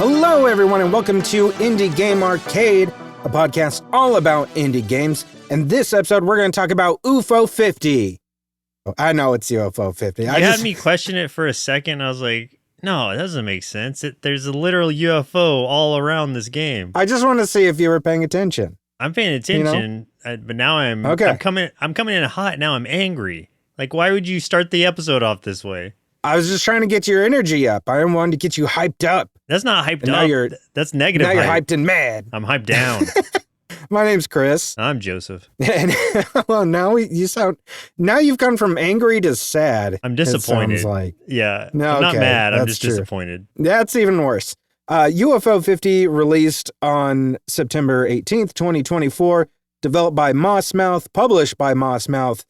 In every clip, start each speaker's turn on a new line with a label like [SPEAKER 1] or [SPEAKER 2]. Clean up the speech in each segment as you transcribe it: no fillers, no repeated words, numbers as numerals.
[SPEAKER 1] Hello, everyone, and welcome to Indie Game Arcade, a podcast all about indie games. And this episode, we're going to talk about UFO 50. I know it's UFO 50.
[SPEAKER 2] You had me question it for a second. I was like, no, it doesn't make sense. There's a literal UFO all around this game.
[SPEAKER 1] I just want to see if you were paying attention.
[SPEAKER 2] I'm paying attention, but now I'm coming in hot. Now I'm angry. Like, why would you start the episode off this way?
[SPEAKER 1] I was just trying to get your energy up. I wanted to get you hyped up.
[SPEAKER 2] That's not hyped up. That's negative.
[SPEAKER 1] Now you're hyped and mad.
[SPEAKER 2] I'm hyped down.
[SPEAKER 1] My name's Chris.
[SPEAKER 2] I'm Joseph.
[SPEAKER 1] And well, now you've gone from angry to sad.
[SPEAKER 2] I'm disappointed.
[SPEAKER 1] It sounds like.
[SPEAKER 2] Yeah.
[SPEAKER 1] No,
[SPEAKER 2] I'm not mad. I'm
[SPEAKER 1] that's
[SPEAKER 2] just disappointed.
[SPEAKER 1] That's even worse. UFO 50 released on September 18th, 2024, developed by Mossmouth, published by Mossmouth.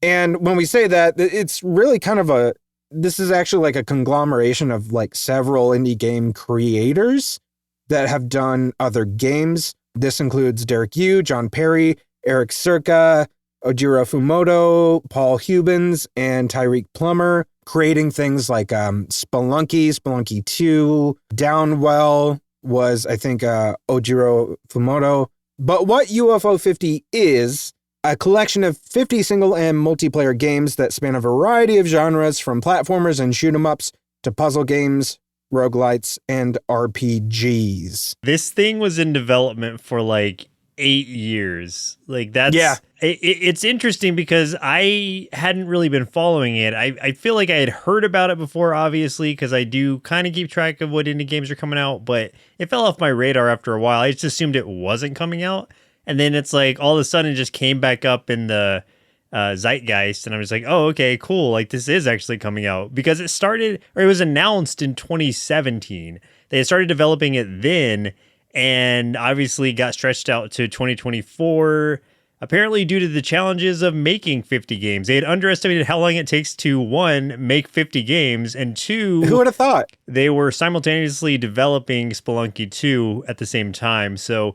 [SPEAKER 1] And when we say that, it's really kind of this is actually like a conglomeration of like several indie game creators that have done other games. This includes Derek Yu, John Perry, Eric Circa, Ojiro Fumoto, Paul Hubens, and Tyreek Plummer, creating things like Spelunky 2, Downwell was, I think, Ojiro Fumoto. But what UFO 50 is, a collection of 50 single and multiplayer games that span a variety of genres from platformers and shoot-'em-ups to puzzle games, roguelites, and RPGs.
[SPEAKER 2] This thing was in development for like 8 years. Like that's,
[SPEAKER 1] yeah.
[SPEAKER 2] It's interesting because I hadn't really been following it. I feel like I had heard about it before, obviously, because I do kind of keep track of what indie games are coming out, but it fell off my radar after a while. I just assumed it wasn't coming out. And then it's like all of a sudden it just came back up in the zeitgeist, and I was like, oh, okay, cool. Like this is actually coming out because it was announced in 2017. They had started developing it then, and obviously got stretched out to 2024, apparently due to the challenges of making 50 games. They had underestimated how long it takes to, one, make 50 games, and two,
[SPEAKER 1] who would have thought?
[SPEAKER 2] They were simultaneously developing Spelunky 2 at the same time. So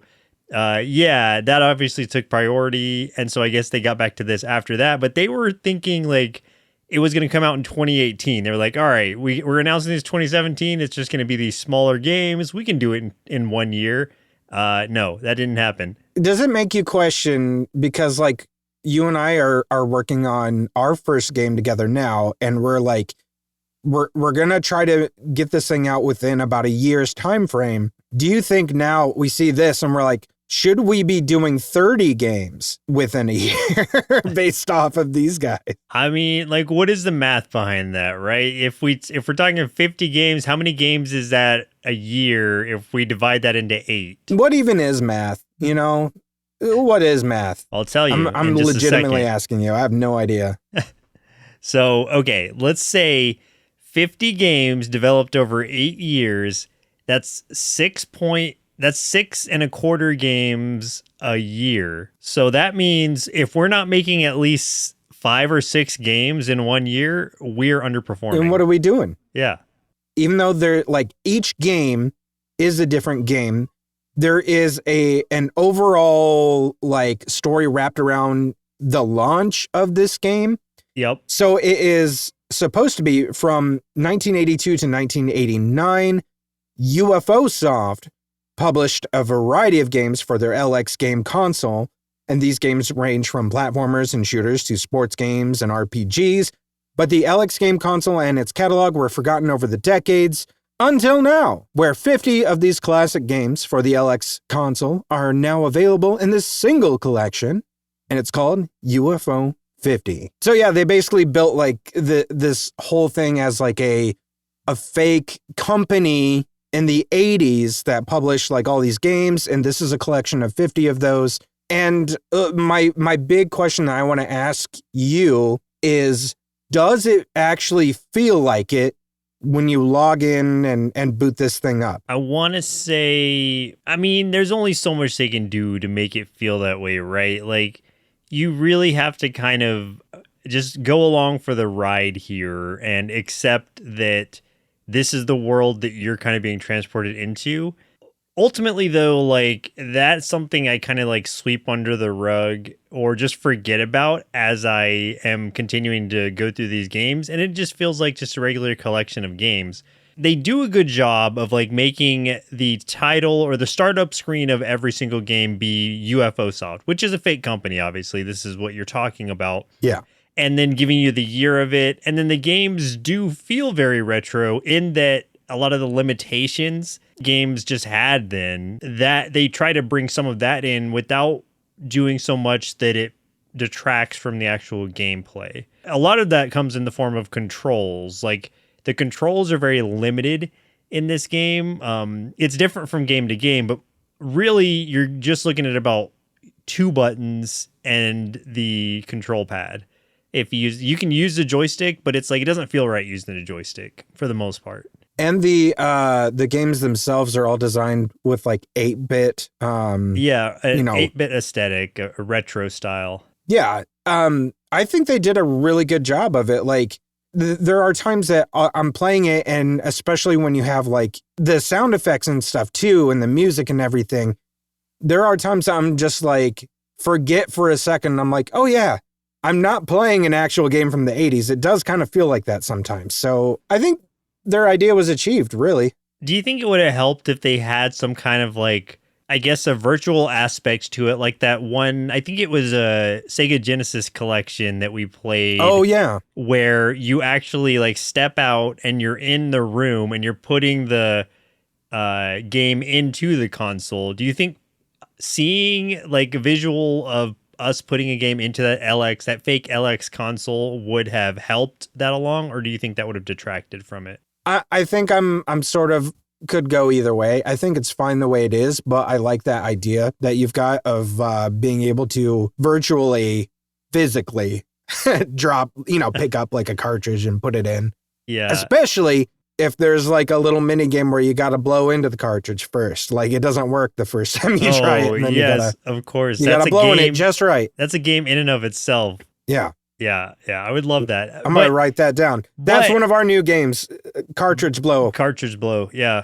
[SPEAKER 2] that obviously took priority, and so I guess they got back to this after that, but they were thinking like it was going to come out in 2018. They were like, all right, we're announcing this 2017, it's just going to be these smaller games, we can do it in 1 year. No, that didn't happen.
[SPEAKER 1] Does it make you question, because like you and I are working on our first game together now, and we're like, we're going to try to get this thing out within about a year's time frame. Do you think now we see this and we're like, should we be doing 30 games within a year based off of these guys?
[SPEAKER 2] I mean, like, what is the math behind that, right? If we're talking 50 games, how many games is that a year if we divide that into 8?
[SPEAKER 1] What even is math? You know, what is math?
[SPEAKER 2] I'll tell you.
[SPEAKER 1] I'm legitimately asking you. I have no idea.
[SPEAKER 2] So, okay, let's say 50 games developed over 8 years. That's 6.25 games a year. So that means if we're not making at least 5 or 6 games in 1 year, we're underperforming.
[SPEAKER 1] And what are we doing?
[SPEAKER 2] Yeah.
[SPEAKER 1] Even though they're like each game is a different game, there is an overall like story wrapped around the launch of this game.
[SPEAKER 2] Yep.
[SPEAKER 1] So it is supposed to be from 1982 to 1989. UFO Soft published a variety of games for their LX game console, and these games range from platformers and shooters to sports games and RPGs, but the LX game console and its catalog were forgotten over the decades, until now, where 50 of these classic games for the LX console are now available in this single collection, and it's called UFO 50. So yeah, they basically built like this whole thing as like a fake company in the 80s that published like all these games, and this is a collection of 50 of those. And my big question that I want to ask you is, does it actually feel like it when you log in and boot this thing up?
[SPEAKER 2] I want to say, I mean, there's only so much they can do to make it feel that way, right? Like, you really have to kind of just go along for the ride here and accept that this is the world that you're kind of being transported into. Ultimately, though, like, that's something I kind of like sweep under the rug or just forget about as I am continuing to go through these games. And it just feels like just a regular collection of games. they do a good job of like making the title or the startup screen of every single game be UFO Soft, which is a fake company, obviously. This is what you're talking about.
[SPEAKER 1] Yeah.
[SPEAKER 2] And then giving you the year of it. And then the games do feel very retro in that a lot of the limitations games just had then, that they try to bring some of that in without doing so much that it detracts from the actual gameplay. A lot of that comes in the form of controls. Like the controls are very limited in this game. It's different from game to game, but really you're just looking at about 2 buttons and the control pad. If you can use the joystick, but it's like it doesn't feel right using the joystick for the most part.
[SPEAKER 1] And the games themselves are all designed with like 8-bit
[SPEAKER 2] 8-bit aesthetic, a retro style.
[SPEAKER 1] Yeah. I think they did a really good job of it. Like there are times that I'm playing it, and especially when you have like the sound effects and stuff too, and the music and everything, there are times I'm just like, forget for a second. I'm like, oh yeah, I'm not playing an actual game from the 80s. It does kind of feel like that sometimes. So I think their idea was achieved, really.
[SPEAKER 2] Do you think it would have helped if they had some kind of like, I guess, a virtual aspect to it? Like that one, I think it was a Sega Genesis collection that we played.
[SPEAKER 1] Oh, yeah.
[SPEAKER 2] Where you actually like step out and you're in the room and you're putting the game into the console. Do you think seeing like a visual of us putting a game into that fake LX console would have helped that along, or do you think that would have detracted from it?
[SPEAKER 1] I think I'm sort of could go either way. I think it's fine the way it is, but I like that idea that you've got of being able to virtually, physically pick up like a cartridge and put it in.
[SPEAKER 2] Yeah.
[SPEAKER 1] Especially if there's like a little mini game where you got to blow into the cartridge first. Like it doesn't work the first time you try it. And then
[SPEAKER 2] yes, of course.
[SPEAKER 1] You got to blow in it just right.
[SPEAKER 2] That's a game in and of itself.
[SPEAKER 1] Yeah.
[SPEAKER 2] Yeah. I would love that.
[SPEAKER 1] I'm going to write that down. That's one of our new games, Cartridge Blow.
[SPEAKER 2] Cartridge Blow, yeah.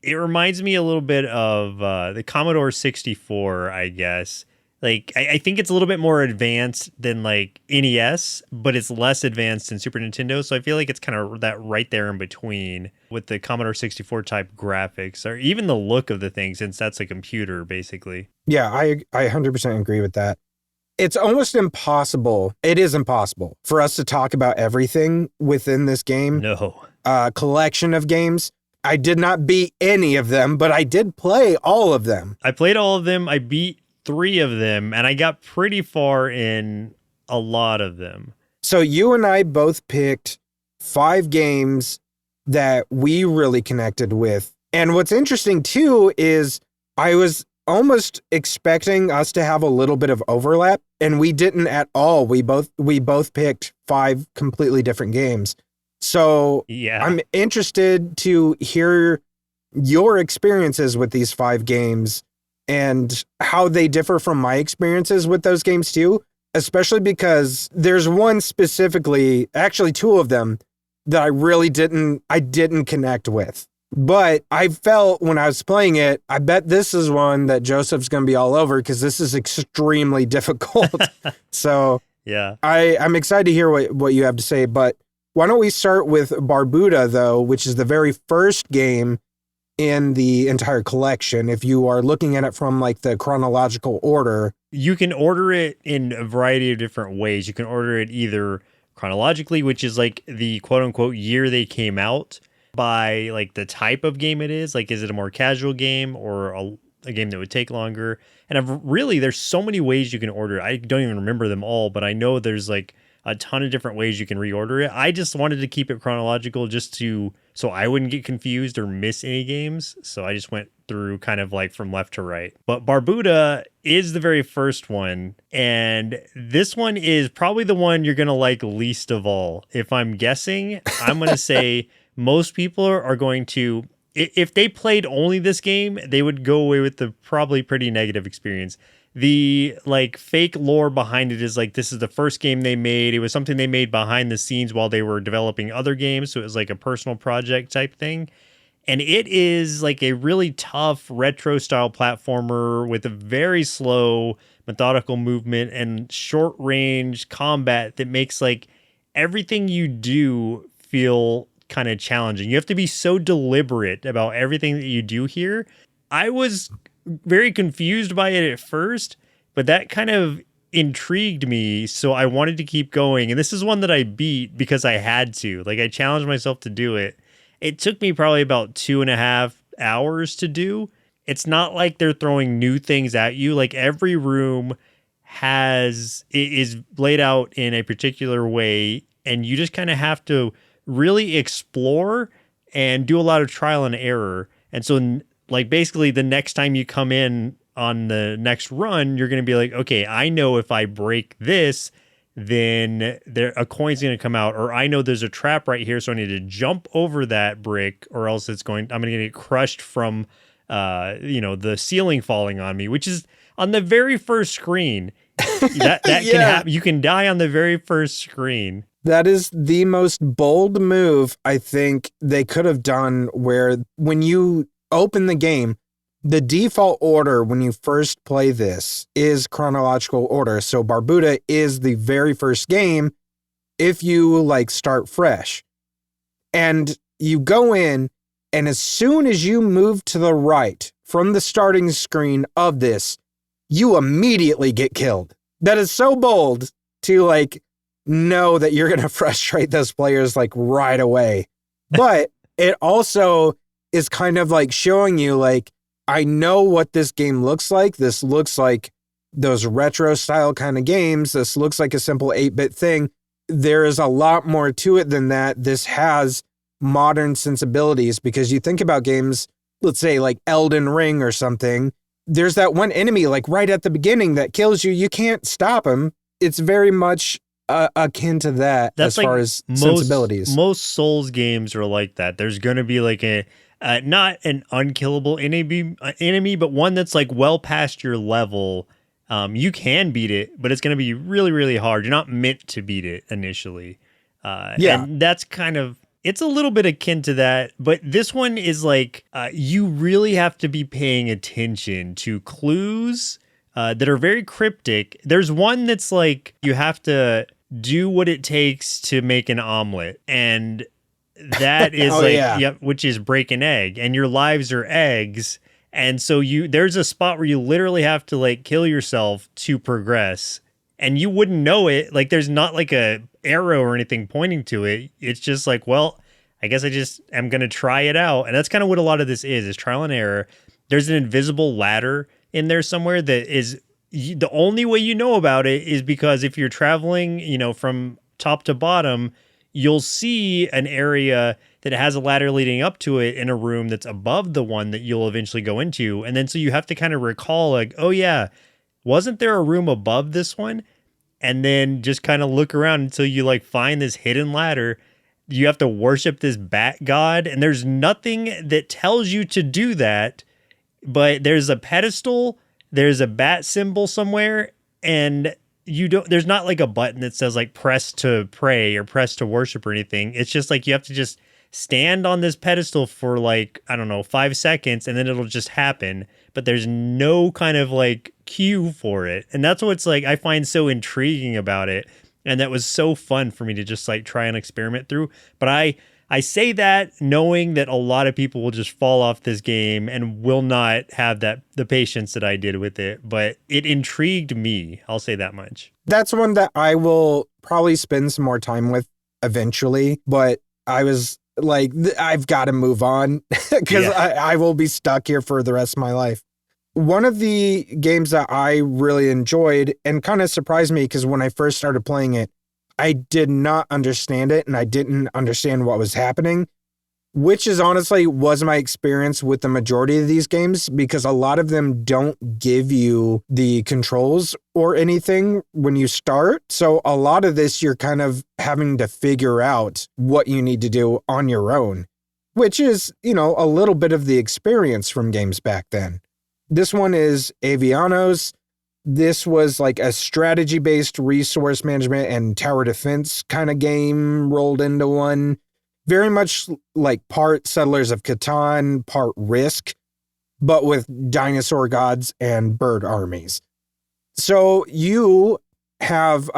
[SPEAKER 2] It reminds me a little bit of the Commodore 64, I guess. Like, I think it's a little bit more advanced than like NES, but it's less advanced than Super Nintendo. So I feel like it's kind of that right there in between with the Commodore 64 type graphics, or even the look of the thing, since that's a computer, basically.
[SPEAKER 1] Yeah, I 100% agree with that. It's almost impossible. It is impossible for us to talk about everything within this game.
[SPEAKER 2] No.
[SPEAKER 1] Collection of games. I did not beat any of them, but I did play all of them.
[SPEAKER 2] I played all of them. I beat 3 of them, and I got pretty far in a lot of them.
[SPEAKER 1] So you and I both picked 5 games that we really connected with. And what's interesting too is I was almost expecting us to have a little bit of overlap, and we didn't at all. We both picked 5 completely different games. So
[SPEAKER 2] yeah,
[SPEAKER 1] I'm interested to hear your experiences with these 5 games and how they differ from my experiences with those games too, especially because there's one specifically, actually 2 of them, that I didn't connect with. But I felt when I was playing it, I bet this is one that Joseph's going to be all over because this is extremely difficult. So
[SPEAKER 2] yeah,
[SPEAKER 1] I'm excited to hear what you have to say. But why don't we start with Barbuda, though, which is the very first game in the entire collection. If you are looking at it from like the chronological order,
[SPEAKER 2] you can order it in a variety of different ways. You can order it either chronologically, which is like the quote unquote year they came out, by like the type of game it is. Like, is it a more casual game or a game that would take longer? And there's so many ways you can order it. I don't even remember them all, but I know there's like a ton of different ways you can reorder it. I just wanted to keep it chronological so I wouldn't get confused or miss any games. So I just went through kind of like from left to right. But Barbuda is the very first one. And this one is probably the one you're going to like least of all. If I'm guessing, I'm going to say most people are going to, if they played only this game, they would go away with the probably pretty negative experience. The like fake lore behind it is like, this is the first game they made. It was something they made behind the scenes while they were developing other games. So it was like a personal project type thing. And it is like a really tough retro style platformer with a very slow methodical movement and short range combat that makes like everything you do feel kind of challenging. You have to be so deliberate about everything that you do here. I was very confused by it at first, but that kind of intrigued me, so I wanted to keep going. And this is one that I beat because I had to. Like, I challenged myself to do it. It took me probably about 2.5 hours to do. It's not like they're throwing new things at you. Like, every room is laid out in a particular way, and you just kind of have to really explore and do a lot of trial and error. And so, like, basically the next time you come in on the next run, you're going to be like, okay, I know if I break this, then a coin's going to come out, or I know there's a trap right here, so I need to jump over that brick, or else I'm going to get crushed from the ceiling falling on me, which is on the very first screen. That can happen. You can die on the very first screen.
[SPEAKER 1] That is the most bold move I think they could have done, where when you open the game, the default order when you first play this is chronological order. So Barbuda is the very first game if you like start fresh. And you go in, and as soon as you move to the right from the starting screen of this, you immediately get killed. That is so bold to like know that you're going to frustrate those players like right away. But it also is kind of like showing you like, I know what this game looks like. This looks like those retro style kind of games. This looks like a simple 8-bit thing. There is a lot more to it than that. This has modern sensibilities, because you think about games, let's say like Elden Ring or something, there's that one enemy like right at the beginning that kills you. You can't stop him. It's very much akin to that. That's as far as sensibilities.
[SPEAKER 2] Most Souls games are like that. There's going to be like not an unkillable enemy, but one that's like well past your level. You can beat it, but it's going to be really, really hard. You're not meant to beat it initially. And that's kind of, it's a little bit akin to that, but this one is like, you really have to be paying attention to clues that are very cryptic. There's one that's like, you have to do what it takes to make an omelet, and that is which is break an egg, and your lives are eggs. And so there's a spot where you literally have to like kill yourself to progress, and you wouldn't know it. Like, there's not like a arrow or anything pointing to it. It's just like, well, I guess I just am going to try it out. And that's kind of what a lot of this is trial and error. There's an invisible ladder in there somewhere that is the only way you know about it is because if you're traveling, from top to bottom, you'll see an area that has a ladder leading up to it in a room that's above the one that you'll eventually go into. And then so you have to kind of recall like, oh yeah, wasn't there a room above this one? And then just kind of look around until you like find this hidden ladder. You have to worship this bat god, and there's nothing that tells you to do that, but there's a pedestal, there's a bat symbol somewhere, and there's not like a button that says like press to pray or press to worship or anything. It's just like you have to just stand on this pedestal for like, I don't know, 5 seconds, and then it'll just happen. But there's no kind of like cue for it. And that's what's like, I find so intriguing about it. And that was so fun for me to just like try and experiment through. But I say that knowing that a lot of people will just fall off this game and will not have the patience that I did with it. But it intrigued me. I'll say that much.
[SPEAKER 1] That's one that I will probably spend some more time with eventually. But I was like, I've got to move on because I will be stuck here for the rest of my life. One of the games that I really enjoyed and kind of surprised me, because when I first started playing it, I did not understand it and I didn't understand what was happening, which is honestly was my experience with the majority of these games, because a lot of them don't give you the controls or anything when you start. So a lot of this, you're kind of having to figure out what you need to do on your own, which is, a little bit of the experience from games back then. This one is Avianos. This was like a strategy-based resource management and tower defense kind of game rolled into one. Very much like part Settlers of Catan, part Risk, but with dinosaur gods and bird armies. So you have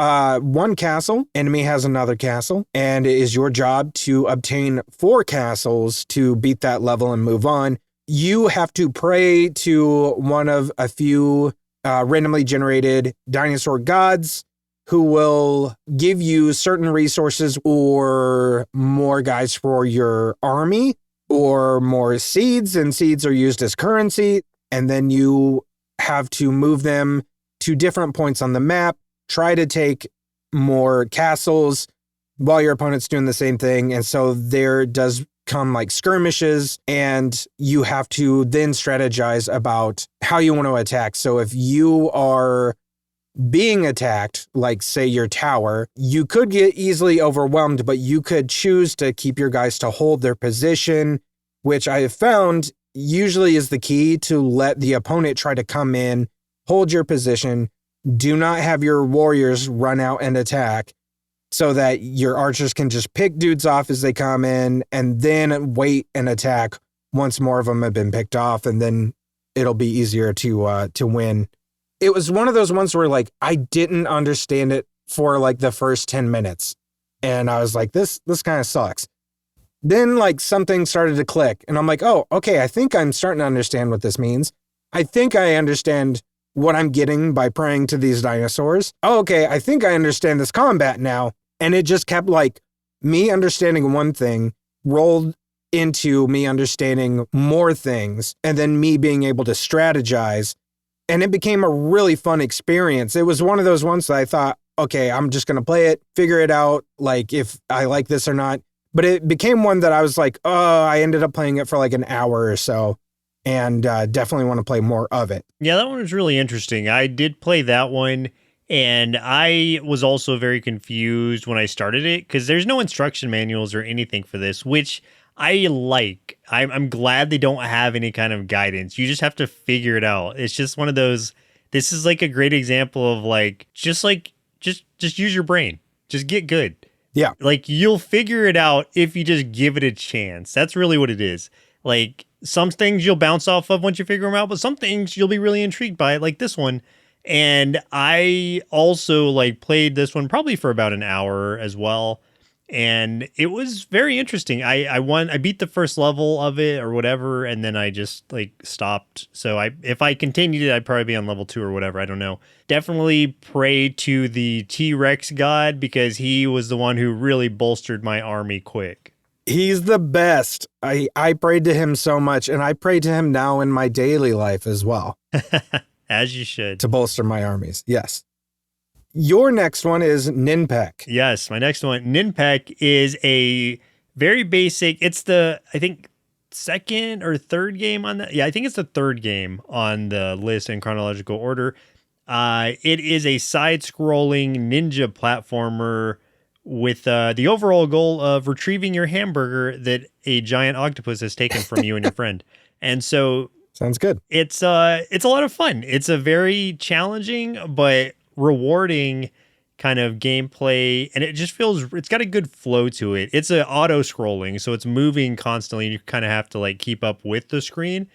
[SPEAKER 1] one castle, enemy has another castle, and it is your job to obtain 4 castles to beat that level and move on. You have to pray to one of a few randomly generated dinosaur gods who will give you certain resources or more guys for your army or more seeds, and seeds are used as currency. And then you have to move them to different points on the map, try to take more castles while your opponent's doing the same thing. And so there does come like skirmishes, and you have to then strategize about how you want to attack. So if you are being attacked, like say your tower, you could get easily overwhelmed, but you could choose to keep your guys to hold their position, which I have found usually is the key to let the opponent try to come in, hold your position, do not have your warriors run out and attack, so that your archers can just pick dudes off as they come in and then wait and attack once more of them have been picked off, and then it'll be easier to win. It was one of those ones where like I didn't understand it for like the first 10 minutes. And I was like, this kind of sucks. Then like something started to click and I'm like, oh, okay, I think I'm starting to understand what this means. I think I understand what I'm getting by praying to these dinosaurs. Oh, okay, I think I understand this combat now. And it just kept like me understanding one thing rolled into me understanding more things, and then me being able to strategize. And it became a really fun experience. It was one of those ones that I thought, okay, I'm just going to play it, figure it out, like if I like this or not. But it became one that I was like, oh, I ended up playing it for like an hour or so, and definitely want to play more of it.
[SPEAKER 2] Yeah, that one was really interesting. I did play that one, and I was also very confused when I started it because there's no instruction manuals or anything for this, which I like. I'm glad they don't have any kind of guidance. You just have to figure it out. It's just one of those. This is like a great example of just use your brain. Just get good.
[SPEAKER 1] Yeah.
[SPEAKER 2] Like you'll figure it out if you just give it a chance. That's really what it is. Like some things you'll bounce off of once you figure them out, but some things you'll be really intrigued by, like this one. And I also like played this one probably for about an hour as well. And it was very interesting. I beat the first level of it or whatever, and then I just like stopped. So if I continued it, I'd probably be on level 2 or whatever. I don't know. Definitely pray to the T-Rex god because he was the one who really bolstered my army quick.
[SPEAKER 1] He's the best. I prayed to him so much, and I pray to him now in my daily life as well.
[SPEAKER 2] As you should.
[SPEAKER 1] To bolster my armies. Yes. Your next one is Ninpek.
[SPEAKER 2] Yes, my next one. Ninpek is a very basic, it's the, I think, second or third game on that. Yeah, I think it's the third game on the list in chronological order. It is a side-scrolling ninja platformer with the overall goal of retrieving your hamburger that a giant octopus has taken from you and your friend. And so...
[SPEAKER 1] Sounds good.
[SPEAKER 2] It's a lot of fun. It's a very challenging but rewarding kind of gameplay, and it just feels, it's got a good flow to it. It's a auto scrolling, so it's moving constantly. You kind of have to like keep up with the screen,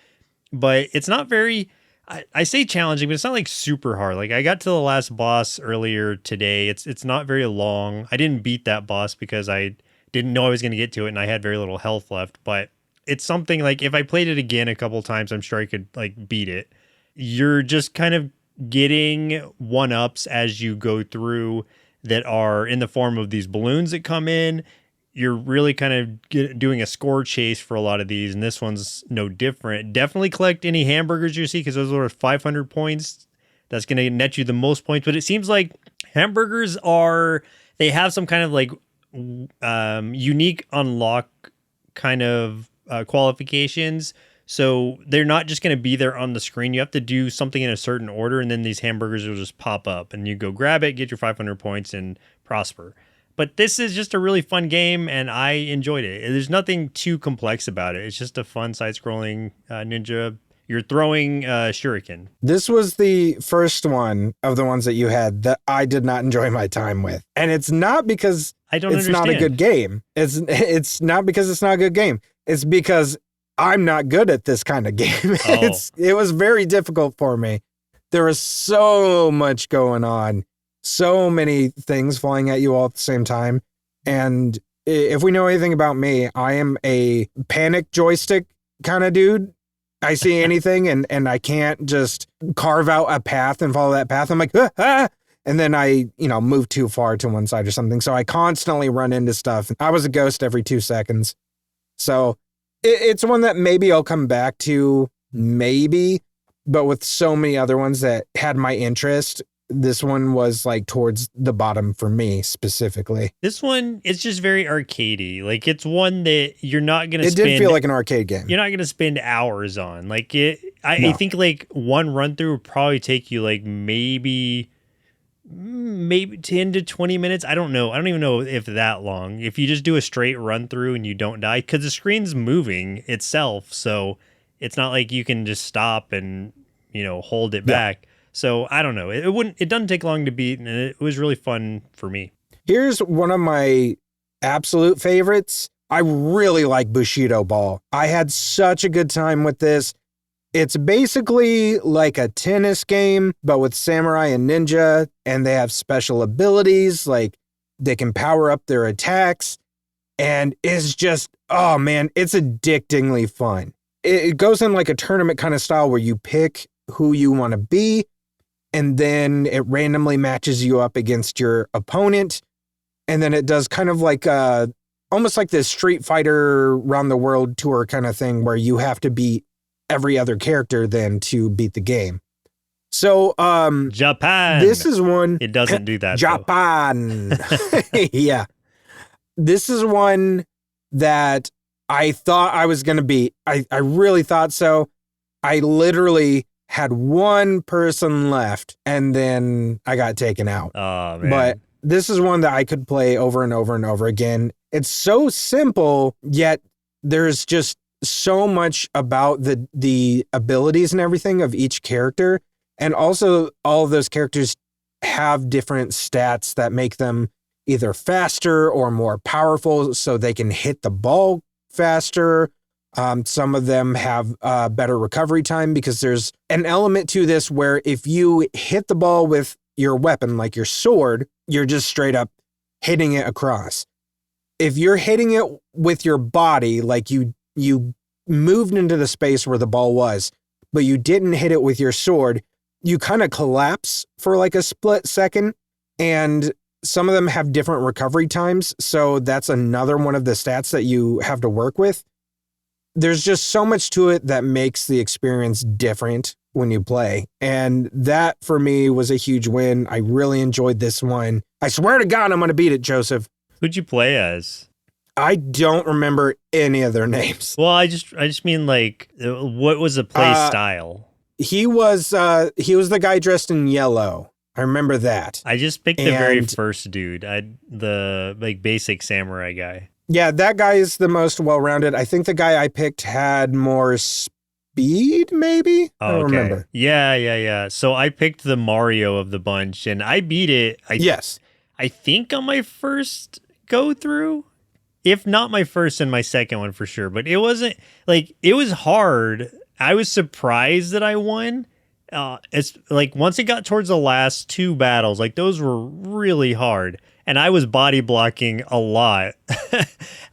[SPEAKER 2] but it's not very, I say challenging, but it's not like super hard. Like I got to the last boss earlier today. It's not very long. I didn't beat that boss because I didn't know I was going to get to it, and I had very little health left, but it's something like if I played it again a couple times, I'm sure I could like beat it. You're just kind of getting one-ups as you go through that are in the form of these balloons that come in. You're really kind of doing a score chase for a lot of these, and this one's no different. Definitely collect any hamburgers you see because those are 500 points. That's going to net you the most points, but it seems like hamburgers they have some kind of like unique unlock kind of qualifications. So they're not just going to be there on the screen. You have to do something in a certain order, and then these hamburgers will just pop up, and you go grab it, get your 500 points, and prosper. But this is just a really fun game, and I enjoyed it. There's nothing too complex about it. It's just a fun side-scrolling ninja. You're throwing shuriken.
[SPEAKER 1] This was the first one of the ones that you had that I did not enjoy my time with. And it's not because it's not a good game. It's not because it's not a good game. It's because I'm not good at this kind of game. It was very difficult for me. There was so much going on, so many things flying at you all at the same time. And if we know anything about me, I am a panic joystick kind of dude. I see anything and I can't just carve out a path and follow that path. I'm like, ah, and then I, move too far to one side or something. So I constantly run into stuff. I was a ghost every 2 seconds. So it's one that maybe I'll come back to, maybe, but with so many other ones that had my interest, this one was like towards the bottom for me specifically.
[SPEAKER 2] This one, it's just very arcadey. Like, it's one that you're not going to
[SPEAKER 1] spend. It did feel like an arcade game.
[SPEAKER 2] You're not going to spend hours on. Like, I think like one run through would probably take you like maybe 10 to 20 minutes. I don't know. I don't even know if that long. If you just do a straight run through and you don't die, because the screen's moving itself. So it's not like you can just stop and, hold it back. So I don't know. It doesn't take long to beat, and it was really fun for me.
[SPEAKER 1] Here's one of my absolute favorites. I really like Bushido Ball. I had such a good time with this. It's basically like a tennis game, but with samurai and ninja, and they have special abilities, like they can power up their attacks, and it's just, oh man, it's addictingly fun. It goes in like a tournament kind of style where you pick who you want to be, and then it randomly matches you up against your opponent. And then it does kind of like almost like this Street Fighter Round the World tour kind of thing where you have to beat every other character then to beat the game. So
[SPEAKER 2] Japan.
[SPEAKER 1] This is one.
[SPEAKER 2] It doesn't do that.
[SPEAKER 1] Japan. Yeah. This is one that I thought I was going to beat. I really thought so. I literally had one person left, and then I got taken out.
[SPEAKER 2] Oh, man.
[SPEAKER 1] But this is one that I could play over and over and over again. It's so simple, yet there's just so much about the abilities and everything of each character. And also all of those characters have different stats that make them either faster or more powerful so they can hit the ball faster. Some of them have better recovery time because there's an element to this where if you hit the ball with your weapon, like your sword, you're just straight up hitting it across. If you're hitting it with your body, like you moved into the space where the ball was, but you didn't hit it with your sword, you kind of collapse for like a split second. And some of them have different recovery times. So that's another one of the stats that you have to work with. There's just so much to it that makes the experience different when you play. And that for me was a huge win. I really enjoyed this one. I swear to God, I'm going to beat it, Joseph.
[SPEAKER 2] Who'd you play as?
[SPEAKER 1] I don't remember any of their names.
[SPEAKER 2] Well, I just mean like, what was the play style?
[SPEAKER 1] He was the guy dressed in yellow. I remember that.
[SPEAKER 2] I just picked the very first dude. The like basic samurai guy.
[SPEAKER 1] Yeah, that guy is the most well-rounded. I think the guy I picked had more speed, maybe? I don't remember.
[SPEAKER 2] Yeah. So I picked the Mario of the bunch, and I beat it.
[SPEAKER 1] Yes.
[SPEAKER 2] I think on my first go-through. If not my first and my second one for sure. But it wasn't, like, it was hard. I was surprised that I won. It's like once it got towards the last two battles, like those were really hard. And I was body blocking a lot.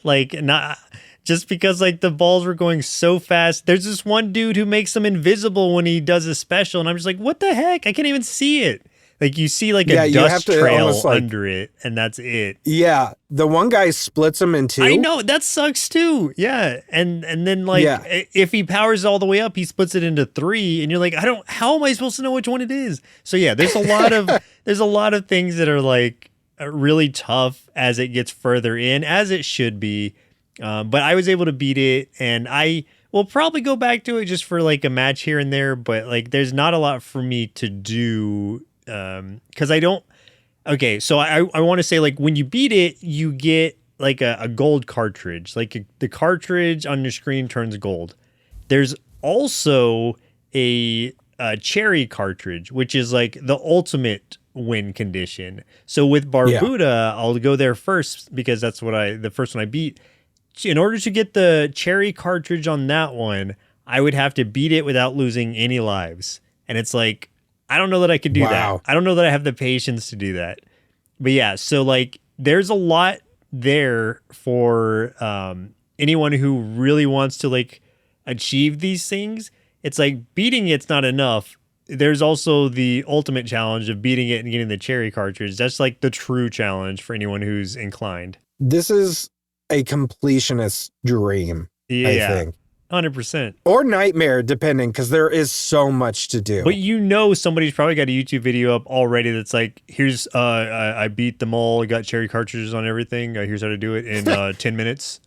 [SPEAKER 2] Like, not just because like the balls were going so fast. There's this one dude who makes them invisible when he does a special. And I'm just like, what the heck? I can't even see it. Like you see like a dust trail under it, and that's it.
[SPEAKER 1] Yeah, the one guy splits them in two.
[SPEAKER 2] I know, that sucks too. Yeah, and then like if he powers all the way up, he splits it into three, and you're like, how am I supposed to know which one it is? So yeah, there's a lot of things that are like really tough as it gets further in, as it should be. But I was able to beat it, and I will probably go back to it just for like a match here and there. But like, there's not a lot for me to do. Because I don't. Okay, so I want to say like when you beat it, you get like a gold cartridge. Like the cartridge on your screen turns gold. There's also a cherry cartridge, which is like the ultimate win condition. So with Barbuda, I'll go there first because that's the first one I beat. In order to get the cherry cartridge on that one, I would have to beat it without losing any lives, and it's like, I don't know that I could do
[SPEAKER 1] Wow.
[SPEAKER 2] that. I don't know that I have the patience to do that. But yeah, so like there's a lot there for anyone who really wants to like achieve these things. It's like beating it's not enough. There's also the ultimate challenge of beating it and getting the cherry cartridge. That's like the true challenge for anyone who's inclined.
[SPEAKER 1] This is a completionist dream, I
[SPEAKER 2] Yeah,
[SPEAKER 1] think.
[SPEAKER 2] 100%.
[SPEAKER 1] Or nightmare, depending, because there is so much to do.
[SPEAKER 2] But you know somebody's probably got a YouTube video up already that's like, here's, I beat them all, got cherry cartridges on everything, here's how to do it in 10 minutes.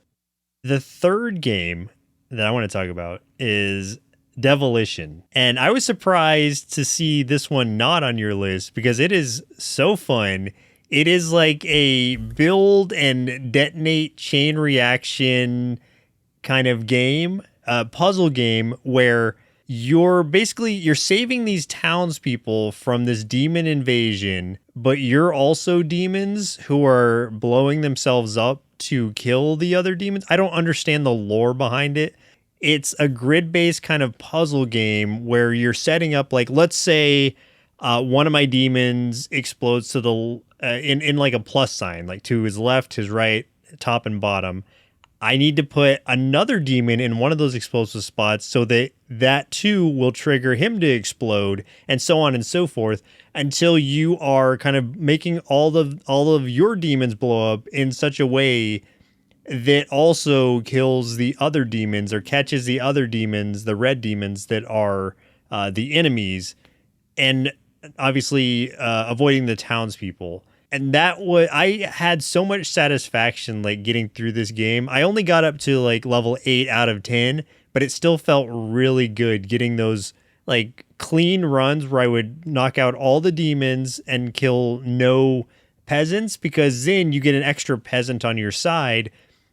[SPEAKER 2] The third game that I want to talk about is Devilition. And I was surprised to see this one not on your list because it is so fun. It is like a build and detonate chain reaction kind of game, puzzle game where you're saving these townspeople from this demon invasion, but you're also demons who are blowing themselves up to kill the other demons. I don't understand the lore behind it. It's a grid-based kind of puzzle game where you're setting up, like, let's say one of my demons explodes to the in like a plus sign, like to his left, his right, top and bottom. I need to put another demon in one of those explosive spots so that too will trigger him to explode, and so on and so forth, until you are kind of making all of your demons blow up in such a way that also kills the other demons or catches the other demons, the red demons that are the enemies, and obviously avoiding the townspeople. And I had so much satisfaction like getting through this game. I only got up to like level 8 out of 10, but it still felt really good getting those like clean runs where I would knock out all the demons and kill no peasants, because then you get an extra peasant on your side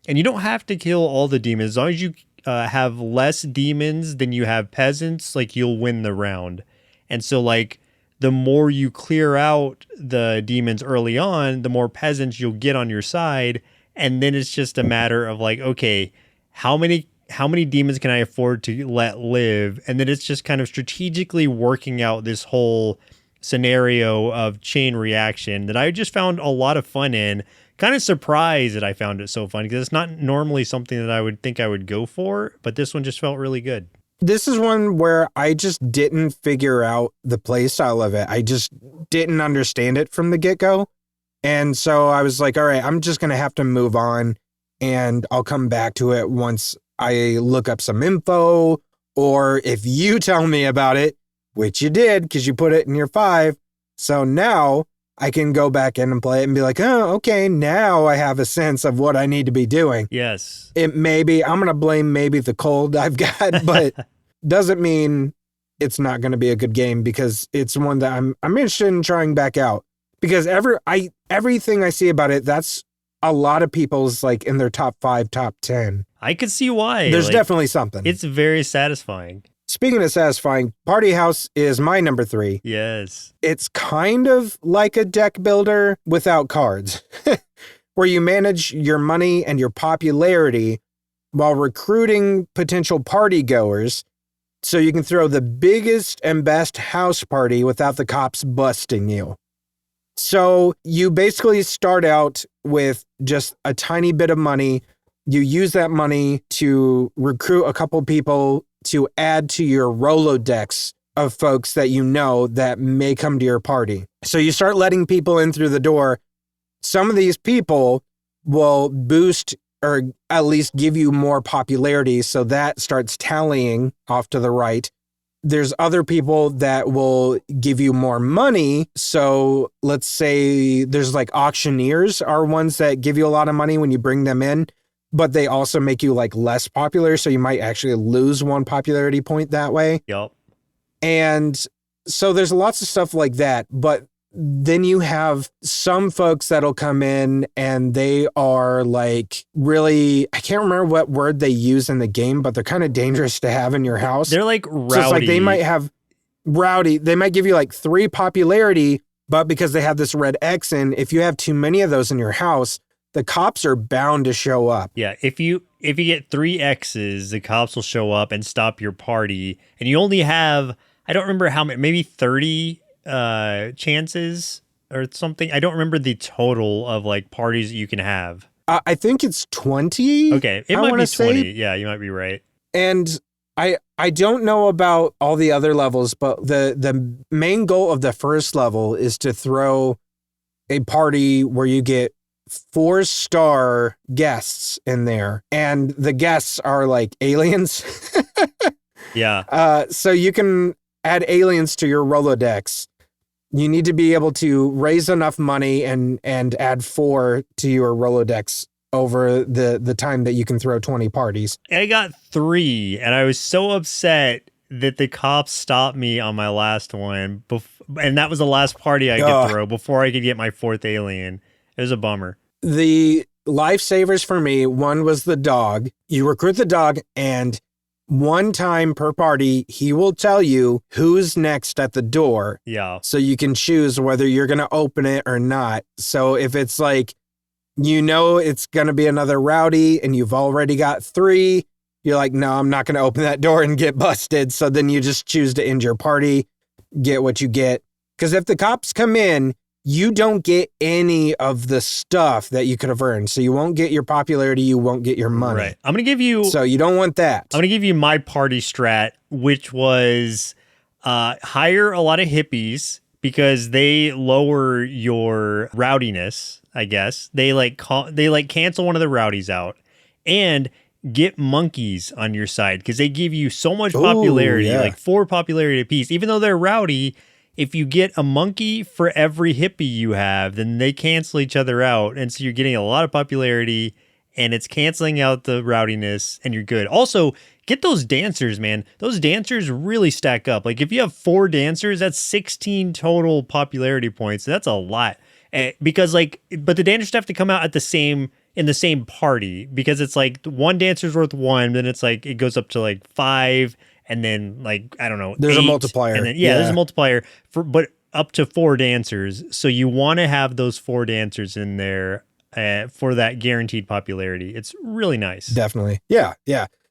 [SPEAKER 2] and you don't have to kill all the demons. As long as you have less demons than you have peasants, like you'll win the round. And so like the more you clear out the demons early on, the more peasants you'll get on your side. And then it's just a matter of like, okay, how many demons can I afford to let live? And then it's just kind of strategically working out this whole scenario of chain reaction that I just found a lot of fun in. Kind of surprised that I found it so fun because it's not normally something that I would think I would go for, but this one just felt really good.
[SPEAKER 1] This is one where I just didn't figure out the play style of it. I just didn't understand it from the get-go. And so I was like, all right, I'm just going to have to move on and I'll come back to it once I look up some info, or if you tell me about it, which you did because you put it in your 5. So now I can go back in and play it and be like, oh, okay, now I have a sense of what I need to be doing.
[SPEAKER 2] Yes.
[SPEAKER 1] I'm going to blame maybe the cold I've got, but doesn't mean it's not going to be a good game, because it's one that I'm interested in trying back out, because everything I see about it, that's a lot of people's like in their top 5, top 10.
[SPEAKER 2] I could see why.
[SPEAKER 1] There's definitely something.
[SPEAKER 2] It's very satisfying.
[SPEAKER 1] Speaking of satisfying, Party House is my number 3.
[SPEAKER 2] Yes.
[SPEAKER 1] It's kind of like a deck builder without cards, where you manage your money and your popularity while recruiting potential party goers so you can throw the biggest and best house party without the cops busting you. So you basically start out with just a tiny bit of money. You use that money to recruit a couple people to add to your Rolodex of folks that you know that may come to your party. So you start letting people in through the door. Some of these people will boost or at least give you more popularity, so that starts tallying off to the right. There's other people that will give you more money. So let's say there's like auctioneers are ones that give you a lot of money when you bring them in, but they also make you like less popular. So you might actually lose 1 popularity point that way.
[SPEAKER 2] Yep.
[SPEAKER 1] And so there's lots of stuff like that. But then you have some folks that'll come in and they are like really, I can't remember what word they use in the game, but they're kind of dangerous to have in your house.
[SPEAKER 2] They're like rowdy.
[SPEAKER 1] So it's like they might have rowdy. They might give you like 3 popularity, but because they have this red X in, if you have too many of those in your house, the cops are bound to show up.
[SPEAKER 2] Yeah, if you get 3 X's, the cops will show up and stop your party, and you only have, I don't remember how many, maybe 30 chances or something. I don't remember the total of like parties that you can have.
[SPEAKER 1] I think it's 20.
[SPEAKER 2] Okay, it might be 20. Yeah, you might be right.
[SPEAKER 1] And I don't know about all the other levels, but the main goal of the first level is to throw a party where you get 4-star guests in there, and the guests are like aliens.
[SPEAKER 2] Yeah.
[SPEAKER 1] So you can add aliens to your Rolodex. You need to be able to raise enough money and add 4 to your Rolodex over the time that you can throw 20 parties.
[SPEAKER 2] I got 3, and I was so upset that the cops stopped me on my last one. And that was the last party I could throw before I could get my 4th alien. It was a bummer.
[SPEAKER 1] The lifesavers for me, one was the dog. You recruit the dog, and one time per party, he will tell you who's next at the door.
[SPEAKER 2] Yeah.
[SPEAKER 1] So you can choose whether you're going to open it or not. So if it's like, you know, it's going to be another rowdy and you've already got 3, you're like, no, I'm not going to open that door and get busted. So then you just choose to end your party, get what you get. Because if the cops come in, you don't get any of the stuff that you could have earned. So you won't get your popularity, you won't get your money.
[SPEAKER 2] Right. I'm going to give you...
[SPEAKER 1] So you don't want that.
[SPEAKER 2] I'm going to give you my party strat, which was hire a lot of hippies because they lower your rowdiness, I guess. They cancel one of the rowdies out, and get monkeys on your side because they give you so much popularity, like 4 popularity apiece. Even though they're rowdy, if you get a monkey for every hippie you have, then they cancel each other out. And so you're getting a lot of popularity and it's canceling out the rowdiness and you're good. Also, get those dancers, man. Those dancers really stack up. Like if you have 4 dancers, that's 16 total popularity points. That's a lot. Because but the dancers have to come out in the same party because it's like 1 dancer's worth 1, then it's like it goes up to like 5. And then, like, I don't know,
[SPEAKER 1] there's
[SPEAKER 2] 8,
[SPEAKER 1] a multiplier.
[SPEAKER 2] And then, there's a multiplier, but up to 4 dancers. So you want to have those 4 dancers in there for that guaranteed popularity. It's really nice.
[SPEAKER 1] Definitely. Yeah.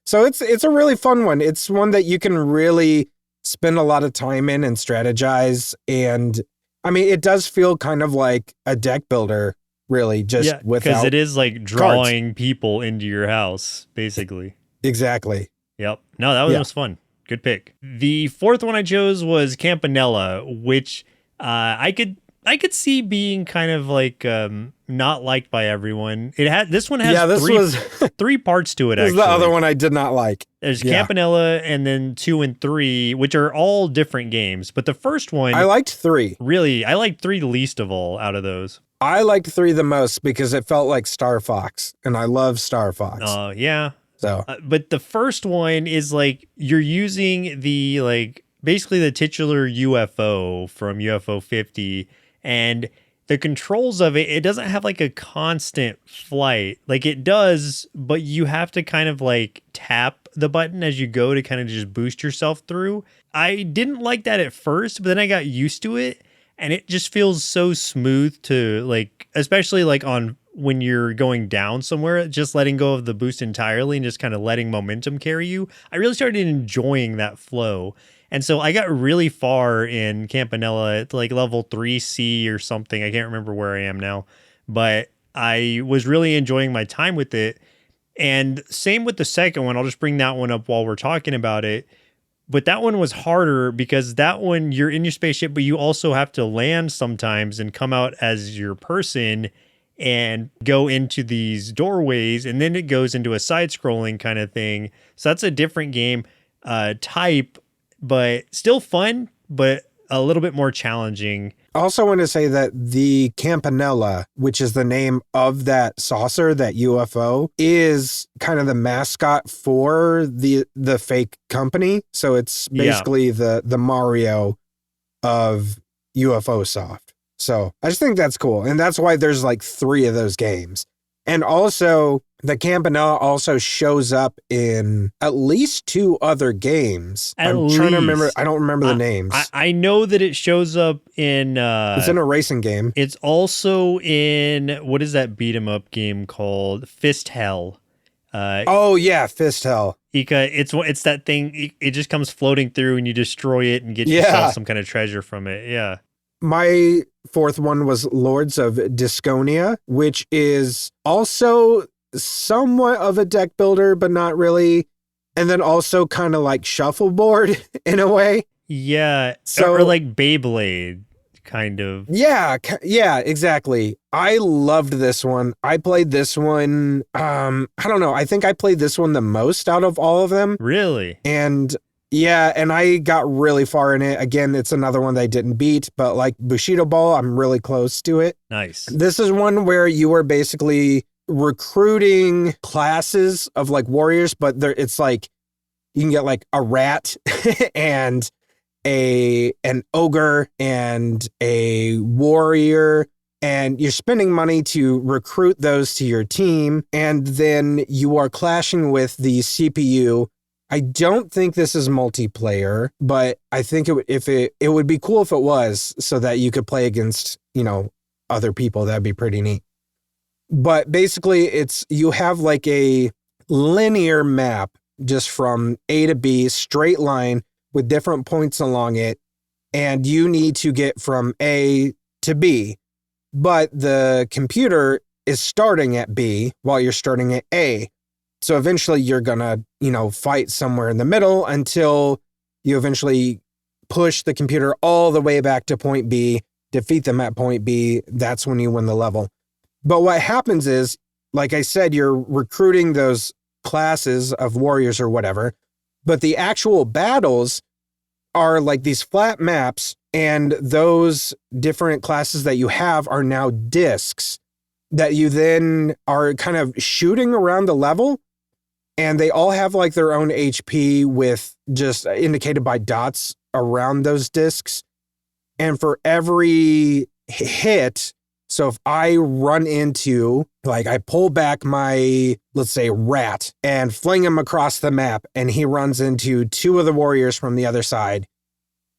[SPEAKER 1] So it's a really fun one. It's one that you can really spend a lot of time in and strategize. And, I mean, it does feel kind of like a deck builder, really, just without
[SPEAKER 2] because it is like drawing
[SPEAKER 1] cards.
[SPEAKER 2] People into your house, basically.
[SPEAKER 1] Exactly.
[SPEAKER 2] Yep. No, that was fun. Good pick. The 4th one I chose was Campanella, which I could see being kind of like not liked by everyone. This one has 3 parts to it.
[SPEAKER 1] This is the other one I did not like.
[SPEAKER 2] There's Campanella and then 2 and 3, which are all different games. But the first one,
[SPEAKER 1] I liked 3.
[SPEAKER 2] Really, I liked 3 the least of all out of those.
[SPEAKER 1] I liked 3 the most because it felt like Star Fox, and I love Star Fox.
[SPEAKER 2] Oh, yeah.
[SPEAKER 1] So,
[SPEAKER 2] but the first one is like you're using basically the titular UFO from UFO 50, and the controls of it doesn't have like a constant flight. Like it does, but you have to kind of like tap the button as you go to kind of just boost yourself through. I didn't like that at first, but then I got used to it, and it just feels so smooth to like, especially like on when you're going down somewhere, just letting go of the boost entirely and just kind of letting momentum carry you. I really started enjoying that flow. And so I got really far in Campanella at like level 3C or something. I can't remember where I am now, but I was really enjoying my time with it. And same with the second one. I'll just bring that one up while we're talking about it. But that one was harder because that one, you're in your spaceship, but you also have to land sometimes and come out as your person and go into these doorways, and then it goes into a side-scrolling kind of thing. So that's a different game type, but still fun, but a little bit more challenging.
[SPEAKER 1] I also want to say that the Campanella, which is the name of that saucer, that UFO, is kind of the mascot for the fake company. So it's basically the Mario of UFO Soft. So I just think that's cool. And that's why there's like 3 of those games. And also, the Campanella also shows up in at least 2 other games. Trying to remember. I don't remember the names.
[SPEAKER 2] I know that it shows up in...
[SPEAKER 1] it's in a racing game.
[SPEAKER 2] It's also in... What is that beat 'em up game called? Fist Hell.
[SPEAKER 1] Fist Hell.
[SPEAKER 2] It's that thing. It just comes floating through and you destroy it and get yourself some kind of treasure from it. Yeah.
[SPEAKER 1] My fourth one was Lords of Disconia, which is also somewhat of a deck builder, but not really. And then also kind of like shuffleboard in a way.
[SPEAKER 2] Yeah,
[SPEAKER 1] So,
[SPEAKER 2] or like Beyblade, kind of.
[SPEAKER 1] yeah, exactly. I loved this one. I played this one. I don't know. I think I played this one the most out of all of them.
[SPEAKER 2] Really?
[SPEAKER 1] And yeah, and I got really far in it. Again, it's another one that I didn't beat, but like Bushido Ball, I'm really close to it.
[SPEAKER 2] Nice.
[SPEAKER 1] This is one where you are basically recruiting classes of like warriors, but it's like you can get like a rat and an ogre and a warrior, and you're spending money to recruit those to your team, and then you are clashing with the CPU. I don't think this is multiplayer, but I think it would be cool if it was, so that you could play against, other people. That'd be pretty neat. But basically you have like a linear map just from A to B, straight line with different points along it, and you need to get from A to B. But the computer is starting at B while you're starting at A. So eventually you're gonna, fight somewhere in the middle until you eventually push the computer all the way back to point B, defeat them at point B. That's when you win the level. But what happens is, like I said, you're recruiting those classes of warriors or whatever, but the actual battles are like these flat maps, and those different classes that you have are now discs that you then are kind of shooting around the level, and they all have like their own HP with just indicated by dots around those discs. And for every hit, so if I run into, like I pull back my, let's say, rat and fling him across the map, and he runs into two of the warriors from the other side,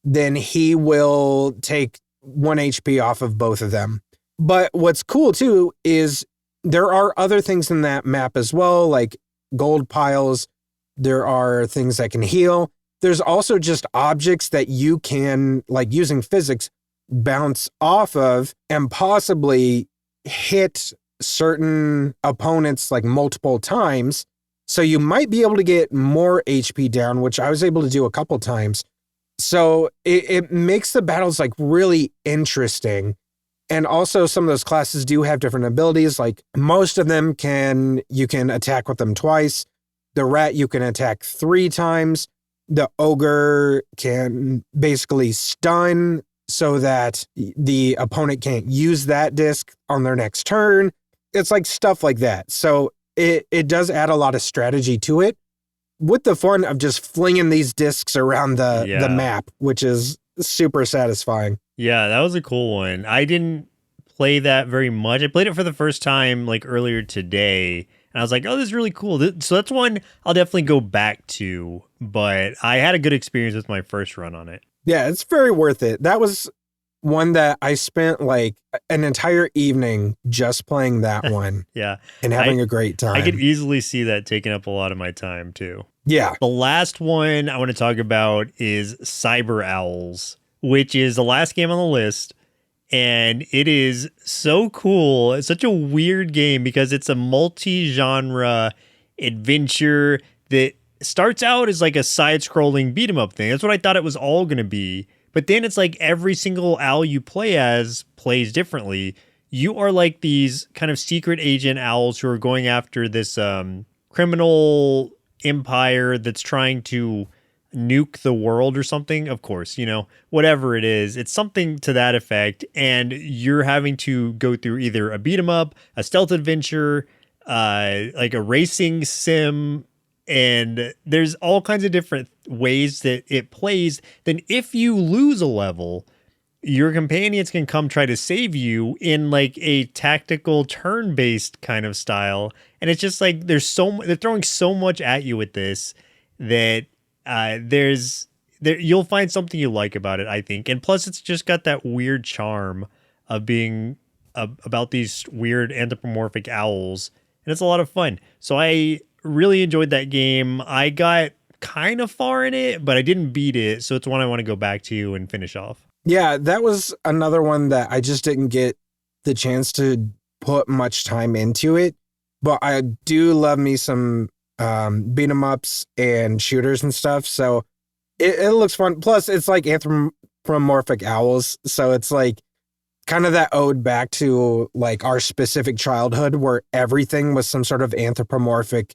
[SPEAKER 1] then he will take 1 HP off of both of them. But what's cool too is there are other things in that map as well, like gold piles. There are things that can heal. There's also just objects that you can, like using physics, bounce off of and possibly hit certain opponents like multiple times. So you might be able to get more HP down, which I was able to do a couple times. So it makes the battles like really interesting. And also some of those classes do have different abilities. Like most of them you can attack with them twice. The rat you can attack 3 times. The ogre can basically stun so that the opponent can't use that disc on their next turn. It's like stuff like that. So it does add a lot of strategy to it, with the fun of just flinging these discs around the map, which is super satisfying.
[SPEAKER 2] Yeah, that was a cool one. I didn't play that very much. I played it for the first time like earlier today, and I was like, oh, this is really cool. So that's one I'll definitely go back to, but I had a good experience with my first run on it.
[SPEAKER 1] Yeah, it's very worth it. That was one that I spent like an entire evening just playing that one.
[SPEAKER 2] Yeah.
[SPEAKER 1] And having a great time.
[SPEAKER 2] I could easily see that taking up a lot of my time too.
[SPEAKER 1] Yeah.
[SPEAKER 2] The last one I want to talk about is Cyber Owls, which is the last game on the list. And it is so cool. It's such a weird game because it's a multi-genre adventure that starts out as like a side-scrolling beat-em-up thing. That's what I thought it was all going to be. But then it's like every single owl you play as plays differently. You are like these kind of secret agent owls who are going after this criminal empire that's trying to nuke the world or something. Of course, whatever it is, it's something to that effect. And you're having to go through either a beat 'em up, a stealth adventure, like a racing sim. And there's all kinds of different ways that it plays. Then if you lose a level, your companions can come try to save you in like a tactical turn-based kind of style. And it's just like they're throwing so much at you with this that you'll find something you like about it, I think. And plus it's just got that weird charm of being about these weird anthropomorphic owls. And it's a lot of fun. So I really enjoyed that game. I got kind of far in it, but I didn't beat it. So it's one I want to go back to and finish off.
[SPEAKER 1] Yeah, that was another one that I just didn't get the chance to put much time into it. But I do love me some beat 'em ups and shooters and stuff. So it looks fun. Plus, it's like anthropomorphic owls. So it's like kind of that ode back to like our specific childhood where everything was some sort of anthropomorphic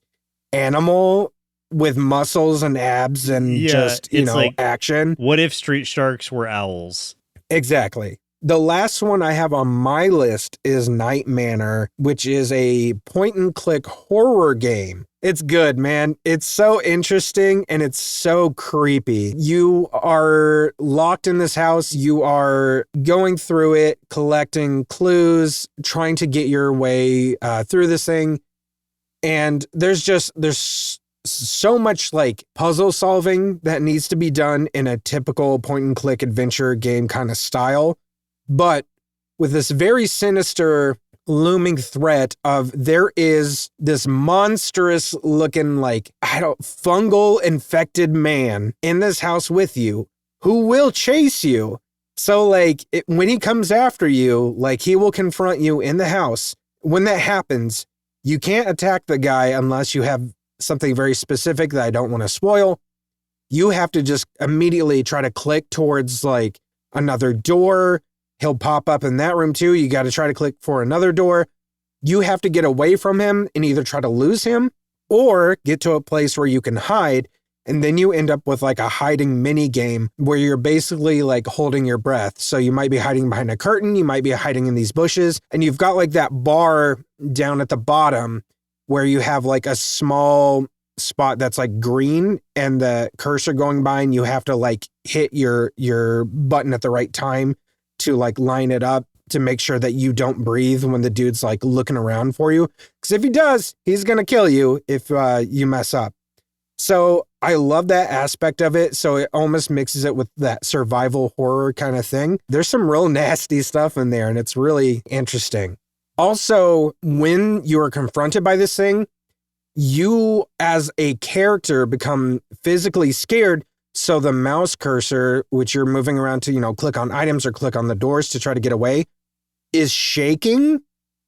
[SPEAKER 1] animal with muscles and abs and
[SPEAKER 2] Yeah,
[SPEAKER 1] just,
[SPEAKER 2] it's like,
[SPEAKER 1] action.
[SPEAKER 2] what if street sharks were owls?
[SPEAKER 1] Exactly. The last one I have on my list is Night Manor, which is a point and click horror game. It's good, man. It's so interesting and it's so creepy. You are locked in this house. You are going through it, collecting clues, trying to get your way through this thing. And there's so much like puzzle solving that needs to be done in a typical point and click adventure game kind of style. But with this very sinister looming threat of there is this monstrous looking like fungal infected man in this house with you who will chase you. So like when he comes after you, like he will confront you in the house. When that happens, you can't attack the guy unless you have something very specific that I don't want to spoil. You have to just immediately try to click towards like another door. He'll pop up in that room too. You got to try to click for another door. You have to get away from him and either try to lose him or get to a place where you can hide. And then you end up with like a hiding mini game where you're basically like holding your breath. So you might be hiding behind a curtain. You might be hiding in these bushes and you've got like that bar down at the bottom where you have like a small spot that's like green and the cursor going by and you have to like hit your button at the right time to like line it up to make sure that you don't breathe when the dude's like looking around for you. Because if he does, he's going to kill you if you mess up. So I love that aspect of it. So it almost mixes it with that survival horror kind of thing. There's some real nasty stuff in there and it's really interesting. Also, when you are confronted by this thing, you as a character become physically scared. So the mouse cursor, which you're moving around to, click on items or click on the doors to try to get away, is shaking.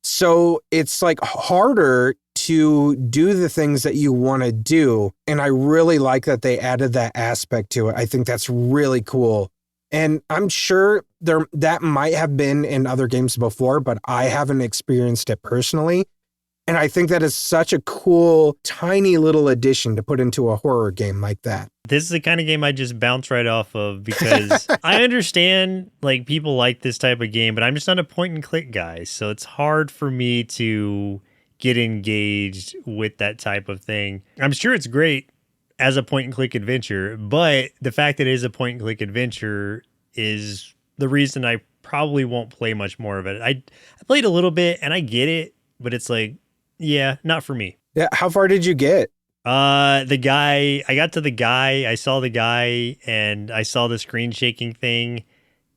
[SPEAKER 1] So it's like harder to do the things that you want to do. And I really like that they added that aspect to it. I think that's really cool. And I'm sure that might have been in other games before, but I haven't experienced it personally. And I think that is such a cool, tiny little addition to put into a horror game like that.
[SPEAKER 2] This is the kind of game I just bounce right off of because I understand like people like this type of game, but I'm just not a point and click guy. So it's hard for me to get engaged with that type of thing. I'm sure it's great as a point and click adventure, but the fact that it is a point and click adventure is the reason I probably won't play much more of it. I played a little bit and I get it, but it's like, yeah, not for me.
[SPEAKER 1] Yeah. How far did you get?
[SPEAKER 2] I got to the guy, I saw the guy and I saw the screen shaking thing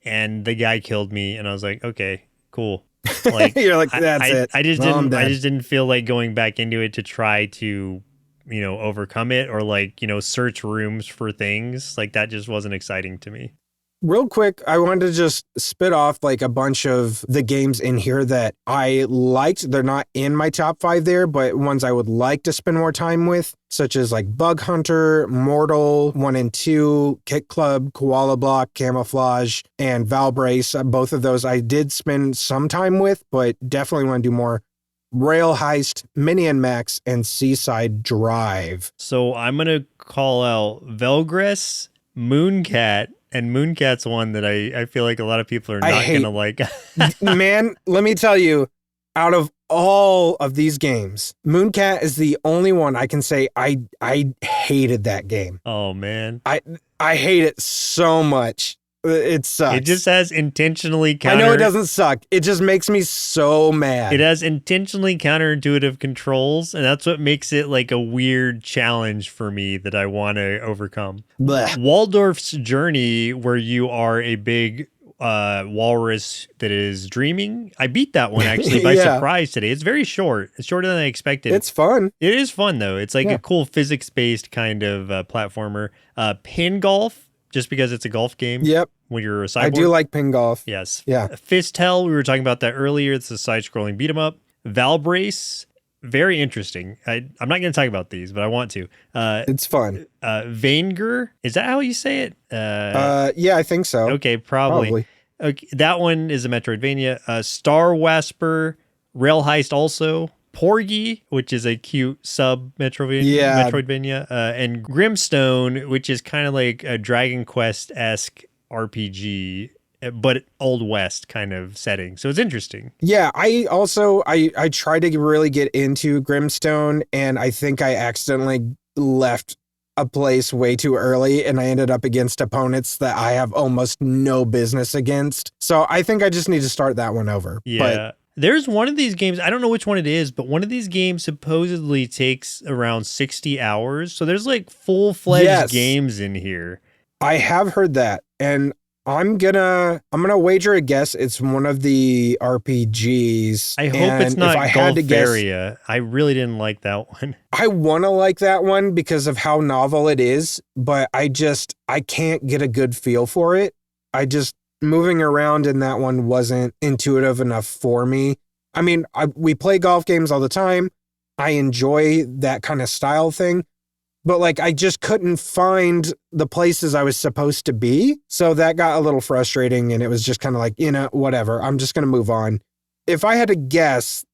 [SPEAKER 2] and the guy killed me and I was like, okay, cool. Like
[SPEAKER 1] you're like, that's it.
[SPEAKER 2] I just didn't feel like going back into it to try to, overcome it or like, search rooms for things. Like that just wasn't exciting to me.
[SPEAKER 1] Real quick, I wanted to just spit off like a bunch of the games in here that I liked. They're not in my top 5 there, but ones I would like to spend more time with, such as like Bug Hunter, Mortal 1 and 2, Kick Club, Koala Block, Camouflage, and Valbrace. Both of those I did spend some time with, but definitely want to do more. Rail Heist, Mini and Max, and Seaside Drive.
[SPEAKER 2] So I'm going to call out Velgress, Mooncat, and Mooncat's one that I feel like a lot of people are not going to like.
[SPEAKER 1] Man, let me tell you, out of all of these games, Mooncat is the only one I can say I hated that game.
[SPEAKER 2] Oh, man.
[SPEAKER 1] I hate it so much. It sucks.
[SPEAKER 2] It just has intentionally
[SPEAKER 1] I know it doesn't suck. It just makes me so mad.
[SPEAKER 2] It has intentionally counterintuitive controls, and that's what makes it like a weird challenge for me that I want to overcome.
[SPEAKER 1] Blech.
[SPEAKER 2] Waldorf's Journey, where you are a big walrus that is dreaming. I beat that one actually by surprise today. It's very short. It's shorter than I expected.
[SPEAKER 1] It's fun.
[SPEAKER 2] It is fun though. It's like a cool physics-based kind of platformer. Pin Golf just because it's a golf game.
[SPEAKER 1] Yep.
[SPEAKER 2] When you're a cyborg.
[SPEAKER 1] I do like ping golf.
[SPEAKER 2] Yes.
[SPEAKER 1] Yeah.
[SPEAKER 2] Fistel, we were talking about that earlier. It's a side-scrolling beat 'em up. Valbrace, very interesting. I'm not going to talk about these, but I want to.
[SPEAKER 1] It's fun.
[SPEAKER 2] Vanger, is that how you say it?
[SPEAKER 1] Yeah, I think so.
[SPEAKER 2] Okay, probably. Okay, that one is a Metroidvania. Star Wasper, Rail Heist also. Porgy, which is a cute sub Metroidvania, and Grimstone, which is kind of like a Dragon Quest-esque RPG, but Old West kind of setting. So it's interesting.
[SPEAKER 1] Yeah, I tried to really get into Grimstone, and I think I accidentally left a place way too early, and I ended up against opponents that I have almost no business against. So I think I just need to start that one over.
[SPEAKER 2] Yeah. There's one of these games, I don't know which one it is, but one of these games supposedly takes around 60 hours. So there's like full-fledged games in here.
[SPEAKER 1] I have heard that, and I'm gonna wager a guess it's one of the RPGs.
[SPEAKER 2] I hope it's not Golfaria. I really didn't like that one.
[SPEAKER 1] I want to like that one because of how novel it is, but I can't get a good feel for it. Moving around in that one wasn't intuitive enough for me. I mean, we play golf games all the time. I enjoy that kind of style thing, but like I just couldn't find the places I was supposed to be. So that got a little frustrating, and it was just kind of like, whatever. I'm just going to move on. If I had to guess,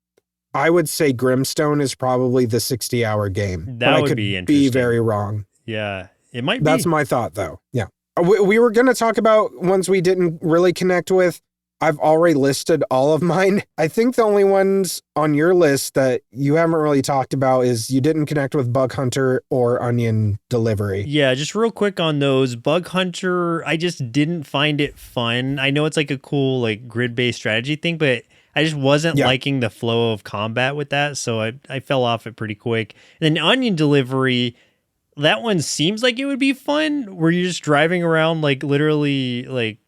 [SPEAKER 1] I would say Grimstone is probably the 60-hour game.
[SPEAKER 2] That would be interesting.
[SPEAKER 1] Be very wrong.
[SPEAKER 2] Yeah, it might be.
[SPEAKER 1] That's my thought, though. Yeah. We were going to talk about ones we didn't really connect with. I've already listed all of mine. I think the only ones on your list that you haven't really talked about is you didn't connect with Bug Hunter or Onion Delivery.
[SPEAKER 2] Yeah, just real quick on those. Bug Hunter, I just didn't find it fun. I know it's like a cool like grid-based strategy thing, but I just wasn't liking the flow of combat with that, so I fell off it pretty quick. And then Onion Delivery, that one seems like it would be fun, where you're just driving around like literally like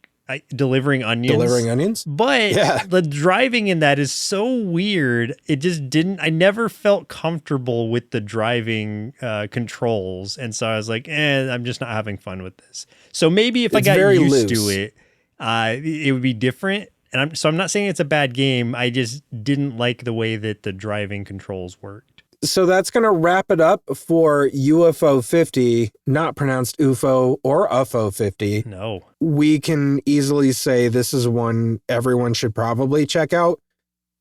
[SPEAKER 2] delivering onions. But the driving in that is so weird. It just I never felt comfortable with the driving controls. And so I was like, I'm just not having fun with this. So maybe if I got used to it, it would be different. And I'm not saying it's a bad game. I just didn't like the way that the driving controls worked.
[SPEAKER 1] So that's going to wrap it up for UFO 50, not pronounced UFO or UFO 50.
[SPEAKER 2] No.
[SPEAKER 1] We can easily say this is one everyone should probably check out,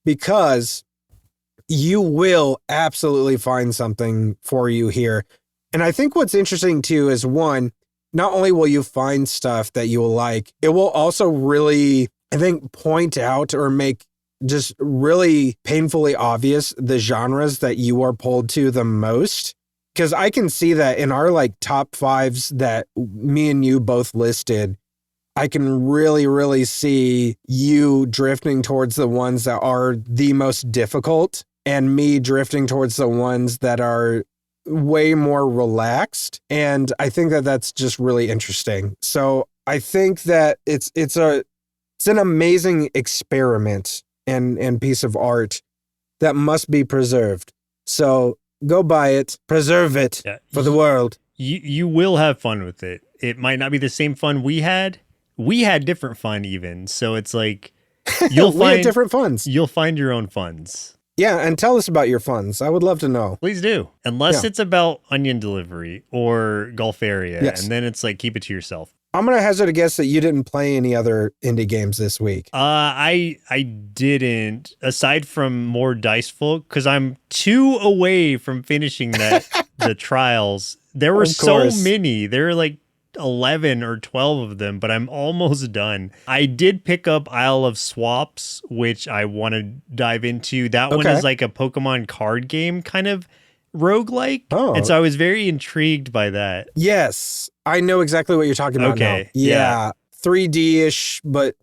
[SPEAKER 1] because you will absolutely find something for you here. And I think what's interesting too is, one, not only will you find stuff that you will like, it will also really, I think, point out or make just really painfully obvious the genres that you are pulled to the most. Because I can see that in our like top fives that me and you both listed, I can really, really see you drifting towards the ones that are the most difficult, and me drifting towards the ones that are way more relaxed. And I think that that's just really interesting. So I think that it's an amazing experiment and piece of art that must be preserved. So go buy it, preserve it for the world.
[SPEAKER 2] You will have fun with it. It might not be the same fun we had. We had different fun even. So it's like you'll find
[SPEAKER 1] different funs.
[SPEAKER 2] You'll find your own funs.
[SPEAKER 1] Yeah, and tell us about your funs. I would love to know.
[SPEAKER 2] Please do. Unless it's about Onion Delivery or Golfaria. Yes. And then it's like, keep it to yourself.
[SPEAKER 1] I'm going to hazard a guess that you didn't play any other indie games this week.
[SPEAKER 2] I didn't, aside from more Dice Folk, because I'm 2 away from finishing the trials. There were so many. There were like 11 or 12 of them, but I'm almost done. I did pick up Isle of Swaps, which I want to dive into. That one is like a Pokemon card game kind of roguelike. And so I was very intrigued by that.
[SPEAKER 1] Yes, I know exactly what you're talking about now. Yeah. 3D-ish, but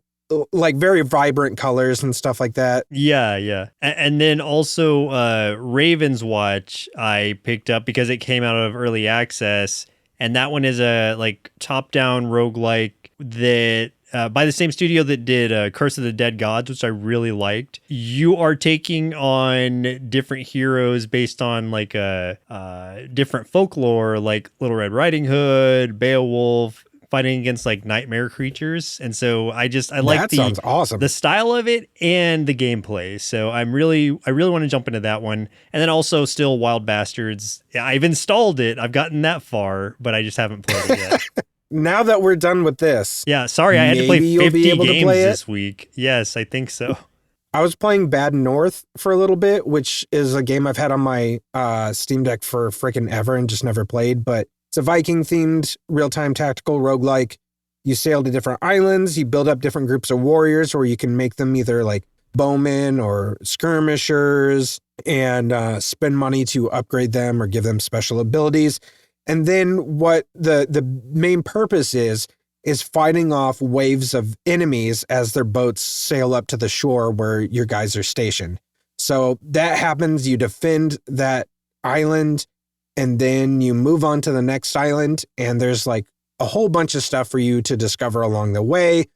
[SPEAKER 1] like very vibrant colors and stuff like that.
[SPEAKER 2] Yeah. And then also Ravenswatch I picked up because it came out of early access. And that one is a like top-down roguelike that by the same studio that did Curse of the Dead Gods, which I really liked. You are taking on different heroes based on like different folklore, like Little Red Riding Hood, Beowulf, fighting against like nightmare creatures. And so I like
[SPEAKER 1] That sounds awesome.
[SPEAKER 2] the style of it and the gameplay. So I really want to jump into that one. And then also still Wild Bastards. I've installed it. I've gotten that far, but I just haven't played it yet.
[SPEAKER 1] Now that we're done with this,
[SPEAKER 2] Yeah, sorry, I had to play
[SPEAKER 1] maybe you'll
[SPEAKER 2] 50
[SPEAKER 1] be able to
[SPEAKER 2] games
[SPEAKER 1] play it.
[SPEAKER 2] this week. Yes, I think so.
[SPEAKER 1] I was playing Bad North for a little bit, which is a game I've had on my Steam Deck for freaking ever and just never played. But it's a Viking-themed real-time tactical roguelike. You sail to different islands. You build up different groups of warriors, or you can make them either like bowmen or skirmishers and spend money to upgrade them or give them special abilities. And then what the main purpose is fighting off waves of enemies as their boats sail up to the shore where your guys are stationed. So that happens, you defend that island, and then you move on to the next island, and there's like a whole bunch of stuff for you to discover along the way.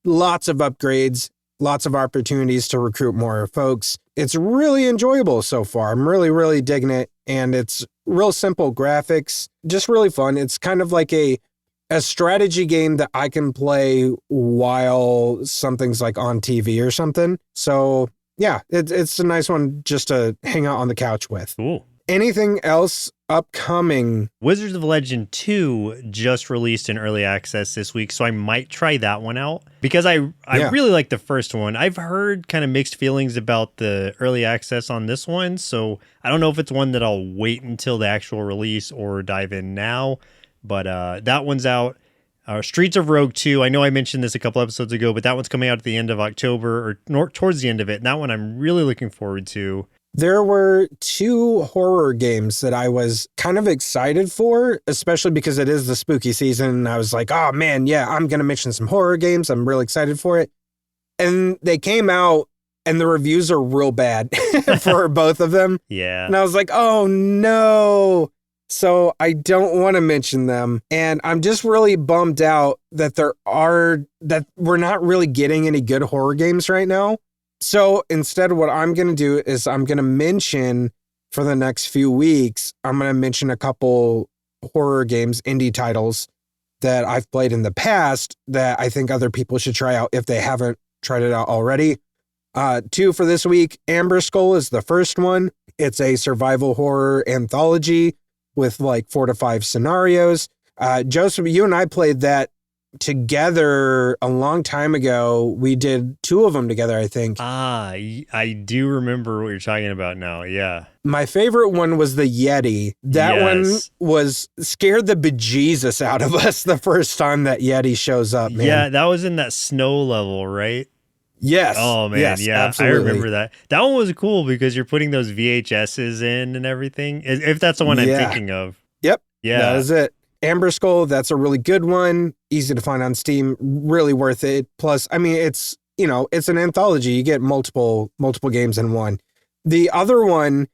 [SPEAKER 1] Lots of upgrades, lots of opportunities to recruit more folks. It's really enjoyable so far. I'm really, really digging it, and it's real simple graphics, just really fun. It's kind of like a strategy game that I can play while something's like on TV or something. So yeah, it's a nice one just to hang out on the couch with.
[SPEAKER 2] Cool.
[SPEAKER 1] Anything else upcoming?
[SPEAKER 2] Wizards of Legend 2 just released in early access this week, so I might try that one out because I really like the first one. I've heard kind of mixed feelings about the early access on this one, so I don't know if it's one that I'll wait until the actual release or dive in now. But that one's out. Streets of Rogue 2. I know I mentioned this a couple episodes ago, but that one's coming out at the end of October or towards the end of it. And that one I'm really looking forward to.
[SPEAKER 1] There were 2 horror games that I was kind of excited for, especially because it is the spooky season. And I was like, oh man, yeah, I'm going to mention some horror games. I'm really excited for it. And they came out and the reviews are real bad for both of them.
[SPEAKER 2] Yeah.
[SPEAKER 1] And I was like, oh no. So I don't want to mention them. And I'm just really bummed out that that we're not really getting any good horror games right now. So instead, what I'm going to do is I'm going to mention for the next few weeks, I'm going to mention a couple horror games, indie titles that I've played in the past that I think other people should try out if they haven't tried it out already. 2 for this week. Amberskull is the first one. It's a survival horror anthology with like 4 to 5 scenarios. Joseph, you and I played that together a long time ago. We did 2 of them together, I think.
[SPEAKER 2] I do remember what you're talking about now. Yeah.
[SPEAKER 1] My favorite one was the Yeti. That one was scared the bejesus out of us the first time that Yeti shows up, man.
[SPEAKER 2] Yeah, that was in that snow level, right?
[SPEAKER 1] Yes.
[SPEAKER 2] Oh man,
[SPEAKER 1] yes,
[SPEAKER 2] yeah,
[SPEAKER 1] absolutely.
[SPEAKER 2] I remember that. That one was cool because you're putting those VHSs in and everything. If that's the one I'm thinking of.
[SPEAKER 1] Yep.
[SPEAKER 2] Yeah.
[SPEAKER 1] That is it. Amberskull, that's a really good one. Easy to find on Steam. Really worth it. Plus, I mean, it's an anthology. You get multiple games in one. The other one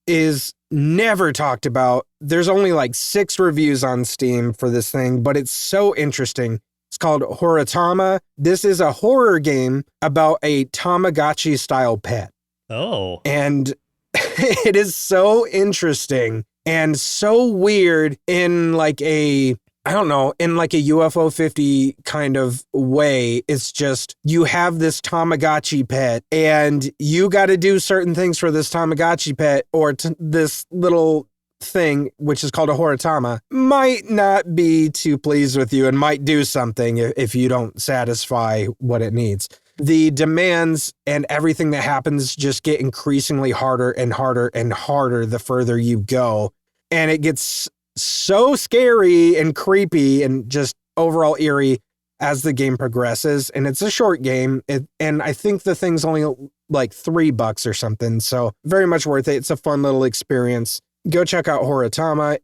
[SPEAKER 1] is never talked about. There's only like 6 reviews on Steam for this thing, but it's so interesting. It's called Horatama. This is a horror game about a Tamagotchi style pet.
[SPEAKER 2] Oh.
[SPEAKER 1] And it is so interesting and so weird in like a UFO 50 kind of way. It's just, you have this Tamagotchi pet and you got to do certain things for this Tamagotchi pet, or this little thing, which is called a Horatama, might not be too pleased with you and might do something if you don't satisfy what it needs. The demands and everything that happens just get increasingly harder and harder and harder the further you go. And it gets so scary and creepy and just overall eerie as the game progresses. And it's a short game. And I think the thing's only like $3 or something. So very much worth it. It's a fun little experience. Go check out Horatama,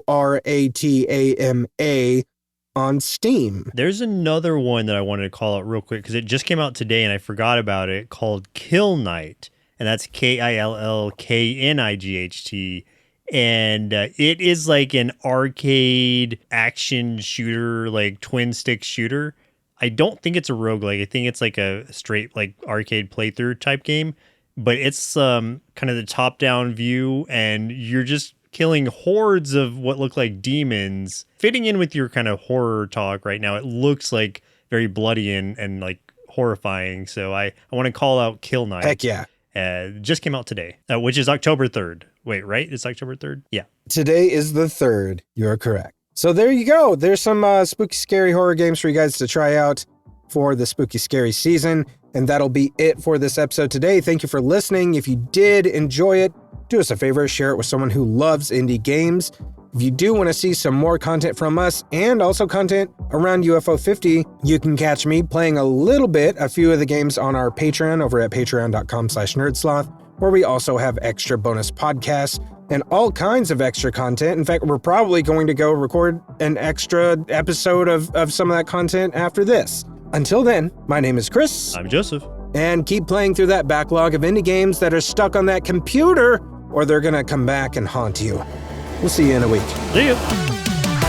[SPEAKER 1] Horatama, on Steam.
[SPEAKER 2] There's another one that I wanted to call out real quick because it just came out today and I forgot about it, called Kill Knight. And that's KILLKNIGHT. And it is like an arcade action shooter, like twin stick shooter. I don't think it's a roguelike. I think it's like a straight like arcade playthrough type game. But it's kind of the top-down view, and you're just killing hordes of what look like demons. Fitting in with your kind of horror talk right now, it looks like very bloody and like horrifying. So I want to call out Kill Knight.
[SPEAKER 1] Heck yeah.
[SPEAKER 2] Just came out today, which is October 3rd. Wait, right? It's October 3rd? Yeah.
[SPEAKER 1] Today is the 3rd. You're correct. So there you go. There's some spooky, scary horror games for you guys to try out for the spooky, scary season. And that'll be it for this episode today. Thank you for listening. If you did enjoy it, do us a favor, share it with someone who loves indie games. If you do want to see some more content from us and also content around UFO 50, you can catch me playing a few of the games on our Patreon over at patreon.com/nerdsloth, where we also have extra bonus podcasts and all kinds of extra content. In fact, we're probably going to go record an extra episode of some of that content after this. Until then, my name is Chris.
[SPEAKER 2] I'm Joseph.
[SPEAKER 1] And keep playing through that backlog of indie games that are stuck on that computer, or they're gonna come back and haunt you. We'll see you in a week.
[SPEAKER 2] See ya.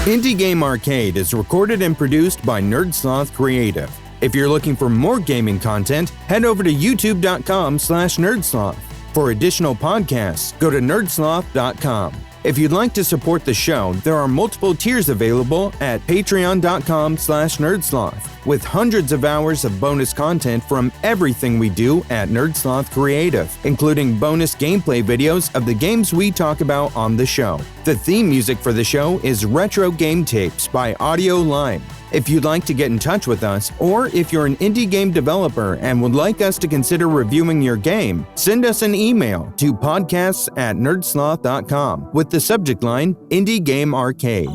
[SPEAKER 3] Indie Game Arcade is recorded and produced by Sloth Creative. If you're looking for more gaming content, head over to youtube.com/nerdsloth. For additional podcasts, go to nerdsloth.com. If you'd like to support the show, there are multiple tiers available at patreon.com/nerdsloth, with hundreds of hours of bonus content from everything we do at Sloth Creative, including bonus gameplay videos of the games we talk about on the show. The theme music for the show is Retro Game Tapes by Audio Lime. If you'd like to get in touch with us, or if you're an indie game developer and would like us to consider reviewing your game, send us an email to podcasts@nerdsloth.com with the subject line Indie Game Arcade.